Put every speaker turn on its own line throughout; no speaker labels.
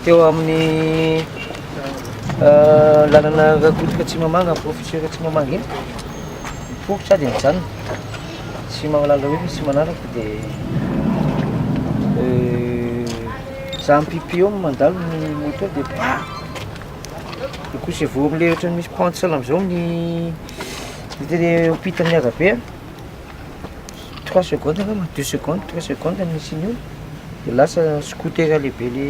teo amin'ny lalana Rakotoka Tsimamanga, professeur Tsimamanga iny. Fofotra dia mijanona. Tsy mahalala hoe misy manaraka dia za mipipi eo mandalo ny moto dia pa! Dia kosa vao am'le ohatran'ny misy pantsala am'izao ny hopitany agabe 3 secondes angamba 2 secondes 3 secondes misy in'io dia lasa scooter lehibe le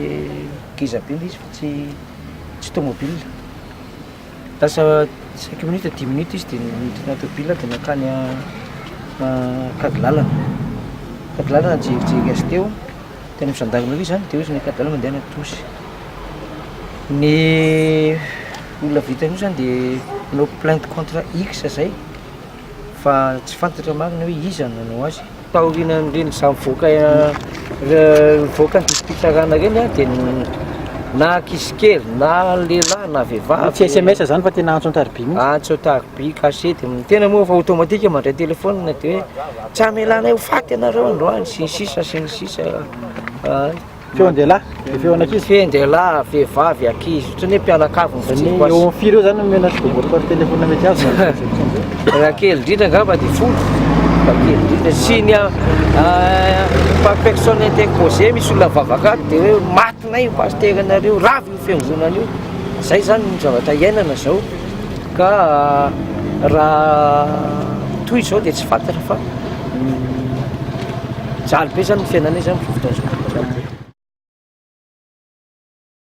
geza be izy fa tsy tômôbila. Lasa 5 minutes 10 minutes izy dia miditra tômôbila dia nakany Kadilalana. Kadilalana jerijery azy teo teny Sandagnina aloha zany dia izy ny Kadilalana mandeha any Tosy. Ny olona vitany io zany dia nanao plainte contre X zay fa tsy fantatra marina hoe iza nanao azy. Taorian'ireny samy voaka ny dispitsarana reny dia na ankizy kely na lehilahy na vehivavy.
Tsy SMS zany fa tena antso an-tarobia mihitsy.
Antso an-tarobia kasety tena moa fa automatique mandray téléphone dia hoe tsy amelanay ho faty ianareo androany sy ny sisa.
Feon-dehilahy, feo an'ankizy.
Feon-dehilahy, vehivavy, ankizy ohatran'ny hoe mpianakavy
eo amin'ny firy eo zany mena tsy dobotra par téléphone mety azy.
Raha kely indrindra angamba dia folo. Kely indrindra sy ny par personne interposée misy olona vavaka dia hoe matinay io pasteur anareo ravy io fiangonana io. Zay zany ny zavatra iainana zao ka raha toy izao dia tsy fantatra fa jaly be zany ny fiainanay zany fotoana izao.